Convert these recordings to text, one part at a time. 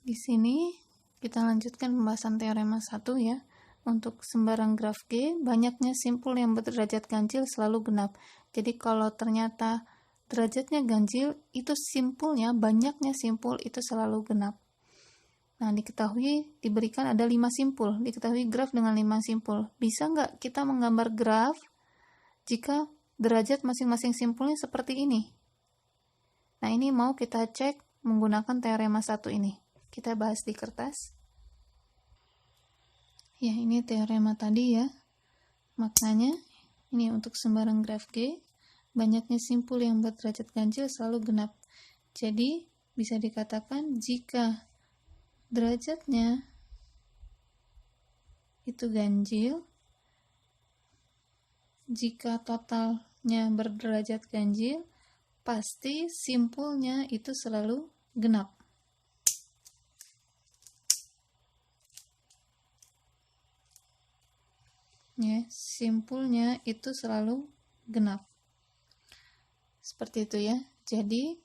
Di sini kita lanjutkan pembahasan teorema 1 ya. Untuk sembarang graf G, banyaknya simpul yang berderajat ganjil selalu genap. Jadi kalau ternyata derajatnya ganjil, itu simpulnya, banyaknya simpul itu selalu genap. Nah, diketahui diberikan ada 5 simpul, diketahui graf dengan 5 simpul. Bisa nggak kita menggambar graf jika derajat masing-masing simpulnya seperti ini? Nah, ini mau kita cek menggunakan teorema 1 ini. Kita bahas di kertas. Ya, ini teorema tadi ya. Maknanya, ini untuk sembarang graf G, banyaknya simpul yang berderajat ganjil selalu genap. Jadi, bisa dikatakan jika derajatnya itu ganjil, jika totalnya berderajat ganjil, pasti simpulnya itu selalu genap. Ya, simpulnya itu selalu genap. Seperti itu ya. Jadi,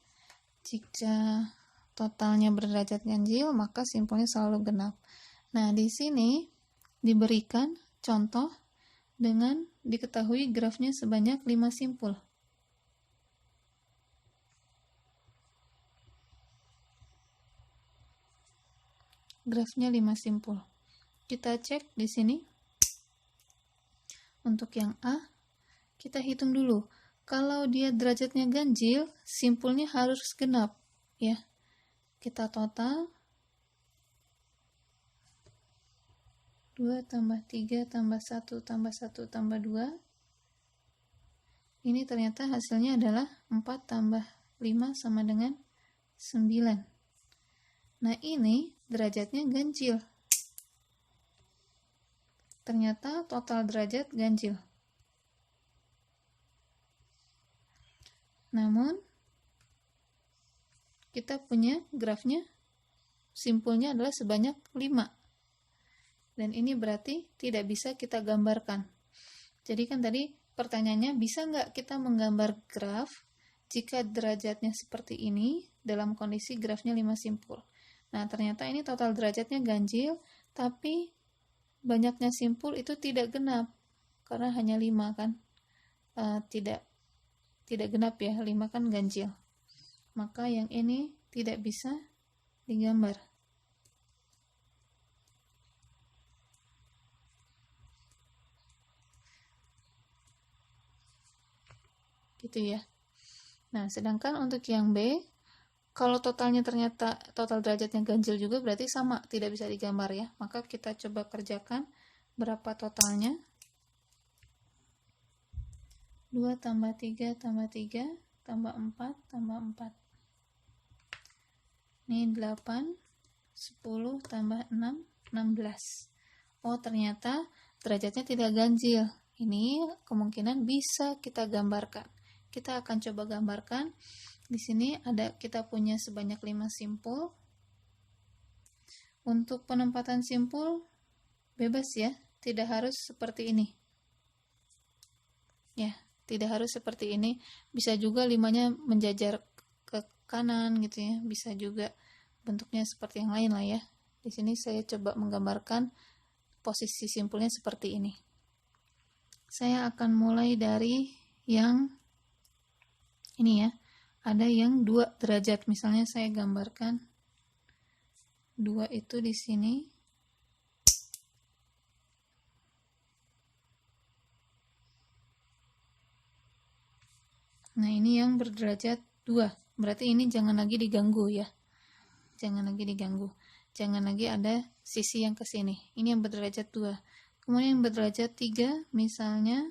jika totalnya berderajat ganjil, maka simpulnya selalu genap. Nah, di sini diberikan contoh dengan diketahui grafnya sebanyak 5 simpul. Grafnya 5 simpul. Kita cek di sini. Untuk yang A, kita hitung dulu. Kalau dia derajatnya ganjil, simpulnya harus genap, ya. Kita total 2 tambah 3 tambah 1 tambah 1 tambah 2. Ini ternyata hasilnya adalah 4 tambah 5 sama dengan 9. Nah, ini derajatnya ganjil. Ternyata total derajat ganjil. Namun, kita punya grafnya, simpulnya adalah sebanyak 5. Dan ini berarti tidak bisa kita gambarkan. Jadi kan tadi pertanyaannya, bisa nggak kita menggambar graf jika derajatnya seperti ini dalam kondisi grafnya 5 simpul. Nah, ternyata ini total derajatnya ganjil, tapi banyaknya simpul itu tidak genap, karena hanya 5 kan. Tidak genap ya, 5 kan ganjil. Maka yang ini tidak bisa digambar. Gitu ya. Nah, sedangkan untuk yang B, kalau totalnya ternyata total derajatnya ganjil juga, berarti sama, tidak bisa digambar ya. Maka kita coba kerjakan berapa totalnya. 2 tambah 3 tambah 3 tambah 4 tambah 4. Ini 8, 10 tambah 6, 16. Oh, ternyata derajatnya tidak ganjil. Ini kemungkinan bisa kita gambarkan. Kita akan coba gambarkan. Di sini ada kita punya sebanyak 5 simpul. Untuk penempatan simpul bebas ya, tidak harus seperti ini. Ya, tidak harus seperti ini. Bisa juga 5-nya menjajar ke kanan gitu ya. Bisa juga bentuknya seperti yang lain lah ya. Di sini saya coba menggambarkan posisi simpulnya seperti ini. Saya akan mulai dari yang ini ya. Ada yang 2 derajat. Misalnya saya gambarkan 2 itu di sini. Nah, ini yang berderajat 2. Berarti ini jangan lagi diganggu ya. Jangan lagi diganggu. Jangan lagi ada sisi yang ke sini. Ini yang berderajat 2. Kemudian yang berderajat 3 misalnya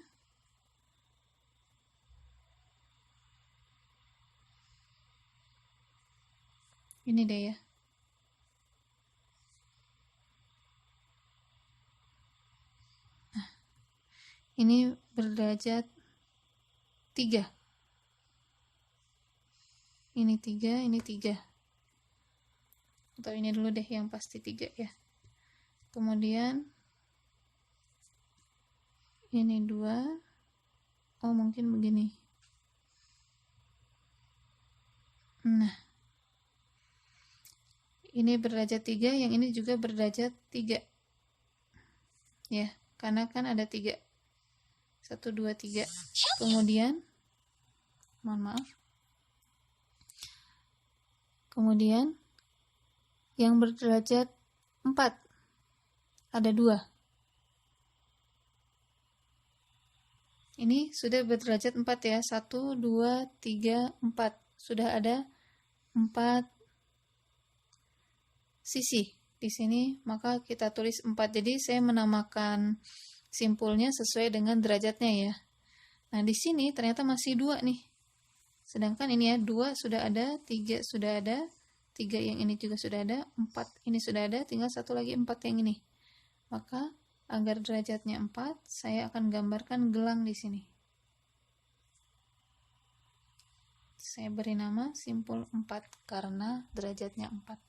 ini deh ya. Nah, ini berderajat 3. Ini 3, ini 3. Atau ini dulu deh yang pasti 3 ya. Kemudian ini 2. Oh, mungkin begini. Nah, Ini berderajat 3, yang ini juga berderajat 3. Ya, karena kan ada 3. 1, 2, 3. Kemudian, mohon maaf. Kemudian, yang berderajat 4. Ada 2. Ini sudah berderajat 4 ya. 1, 2, 3, 4. Sudah ada 4 sisi di sini, maka kita tulis 4. Jadi saya menamakan simpulnya sesuai dengan derajatnya ya. Nah, di sini ternyata masih 2 nih. Sedangkan ini ya, 2 sudah ada, 3 sudah ada, 3 yang ini juga sudah ada, 4 ini sudah ada, tinggal satu lagi 4 yang ini. Maka agar derajatnya 4, saya akan gambarkan gelang di sini. Saya beri nama simpul 4 karena derajatnya 4.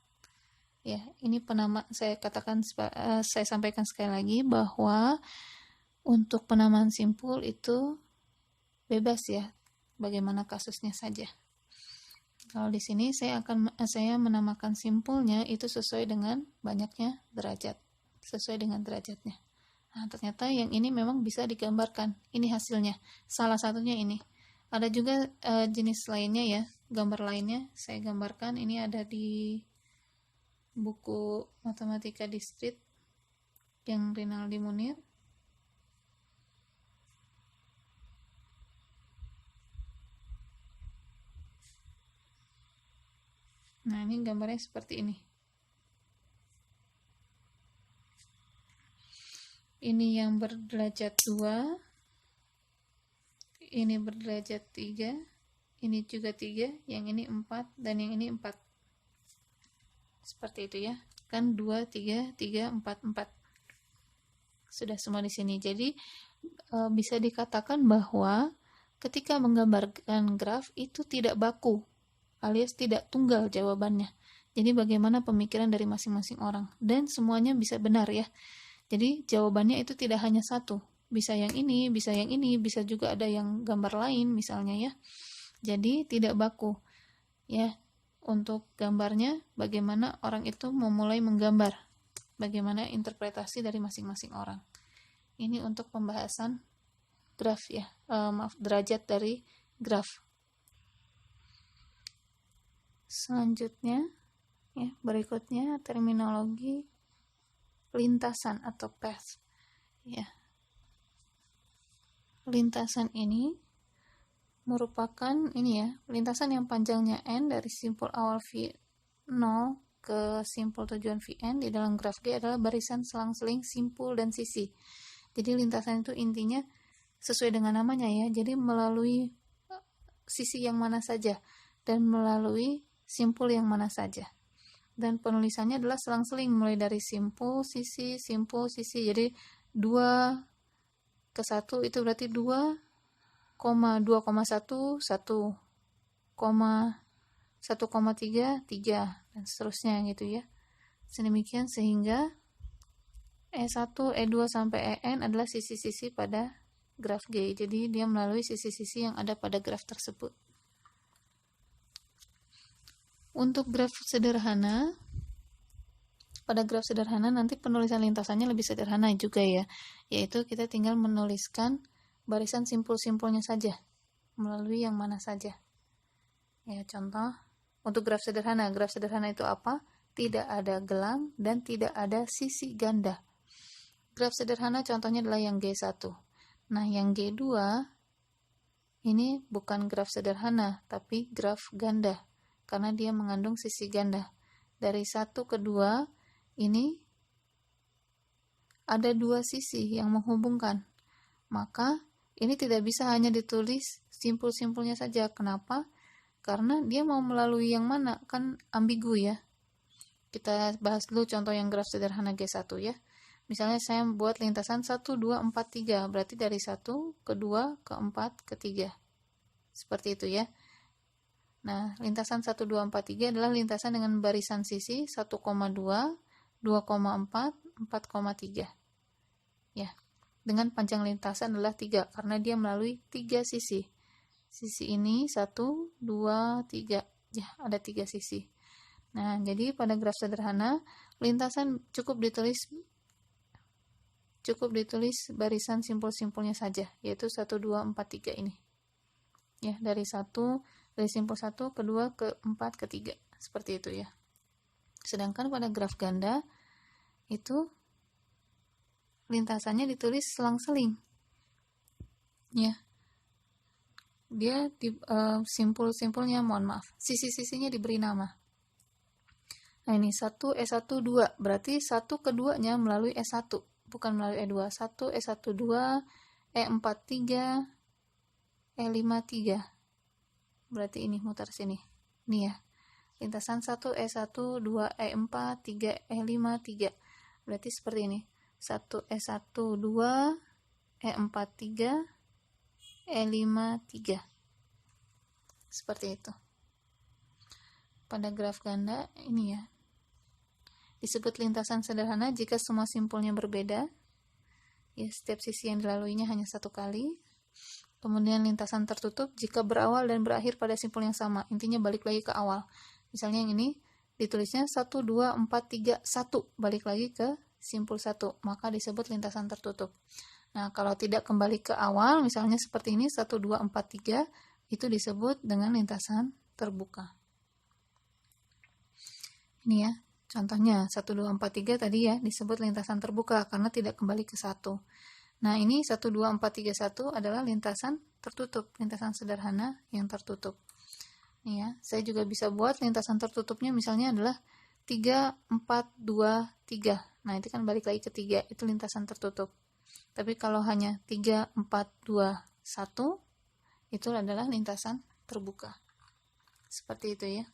Ya, ini penama saya katakan, saya sampaikan sekali lagi bahwa untuk penamaan simpul itu bebas ya, bagaimana kasusnya saja. Kalau di sini saya menamakan simpulnya itu sesuai dengan banyaknya derajat, sesuai dengan derajatnya. Nah, ternyata yang ini memang bisa digambarkan. Ini hasilnya. Salah satunya ini. Ada juga jenis lainnya ya, gambar lainnya. Saya gambarkan. Ini ada di buku Matematika Distrit yang Rinaldi Munir. Nah, ini gambarnya seperti ini. Ini yang berderajat 2, ini berderajat 3, ini juga 3, yang ini 4, dan yang ini 4. Seperti itu ya. Kan 2, 3, 3, 4, 4. Sudah semua di sini. Jadi bisa dikatakan bahwa ketika menggambarkan graf itu tidak baku, alias tidak tunggal jawabannya. Jadi bagaimana pemikiran dari masing-masing orang, dan semuanya bisa benar ya. Jadi jawabannya itu tidak hanya satu, bisa yang ini, bisa yang ini, bisa juga ada yang gambar lain misalnya ya. Jadi tidak baku ya. Untuk gambarnya bagaimana orang itu memulai menggambar, bagaimana interpretasi dari masing-masing orang. Ini untuk pembahasan graf ya, derajat dari graf. Selanjutnya ya, berikutnya terminologi lintasan atau path ya. Lintasan ini merupakan ini ya, lintasan yang panjangnya n dari simpul awal V0 ke simpul tujuan Vn di dalam graf G adalah barisan selang-seling simpul dan sisi. Jadi lintasan itu intinya sesuai dengan namanya ya, jadi melalui sisi yang mana saja dan melalui simpul yang mana saja. Dan penulisannya adalah selang-seling mulai dari simpul, sisi, jadi 2 ke 1 itu berarti 2, 2,1, 1, 1,3, 3, dan seterusnya gitu ya. Sedemikian sehingga E1, E2 sampai En adalah sisi-sisi pada graf G. Jadi dia melalui sisi-sisi yang ada pada graf tersebut. Untuk graf sederhana, pada graf sederhana nanti penulisan lintasannya lebih sederhana juga ya, yaitu kita tinggal menuliskan barisan simpul-simpulnya saja, melalui yang mana saja. Ya, contoh, untuk graf sederhana itu apa? Tidak ada gelang dan tidak ada sisi ganda. Graf sederhana contohnya adalah yang G1. Nah, yang G2 ini bukan graf sederhana, tapi graf ganda, karena dia mengandung sisi ganda. Dari 1 ke 2 ini ada 2 sisi yang menghubungkan. Maka ini tidak bisa hanya ditulis simpul-simpulnya saja. Kenapa? Karena dia mau melalui yang mana, kan ambigu ya. Kita bahas dulu contoh yang graf sederhana G1 ya. Misalnya saya buat lintasan 1, 2, 4, 3. Berarti dari 1 ke 2 ke 4 ke 3. Seperti itu ya. Nah, lintasan 1, 2, 4, 3 adalah lintasan dengan barisan sisi 1,2, 2,4, 4,3. Ya. Dengan panjang lintasan adalah 3 karena dia melalui 3 sisi. Sisi ini 1, 2, 3. Ya, ada 3 sisi. Nah, jadi pada graf sederhana, lintasan cukup ditulis barisan simpul-simpulnya saja, yaitu 1, 2, 4, 3 ini. Ya, dari simpul 1, kedua, keempat, ketiga. Seperti itu ya. Sedangkan pada graf ganda, itu lintasannya ditulis selang-seling. Ya. Dia simpul-simpulnya, mohon maaf, sisi-sisinya diberi nama. Nah, ini 1 S1 2, berarti 1 keduanya melalui S1, bukan melalui E2. 1 S1 2, E4 3, E5 3. Berarti ini mutar sini. Ini ya. Lintasan 1 S1 2 E4 3 E5 3. Berarti seperti ini. 1 S1 2, E4 3, E5 3. Seperti itu. Pada graf ganda ini ya. Disebut lintasan sederhana jika semua simpulnya berbeda. Ya, setiap sisi yang dilaluinya hanya satu kali. Kemudian lintasan tertutup jika berawal dan berakhir pada simpul yang sama. Intinya balik lagi ke awal. Misalnya yang ini ditulisnya 1 2 4 3 1, balik lagi ke simpul 1, maka disebut lintasan tertutup. Nah, kalau tidak kembali ke awal, misalnya seperti ini 1 2 4 3, itu disebut dengan lintasan terbuka. Ini ya. Contohnya 1 2 4 3 tadi ya disebut lintasan terbuka karena tidak kembali ke 1. Nah, ini 1 2 4 3 1 adalah lintasan tertutup, lintasan sederhana yang tertutup. Nih ya, saya juga bisa buat lintasan tertutupnya misalnya adalah 3 4 2 3. Nah, itu kan balik lagi ke 3, itu lintasan tertutup. Tapi kalau hanya 3 4 2 1, itu adalah lintasan terbuka. Seperti itu ya.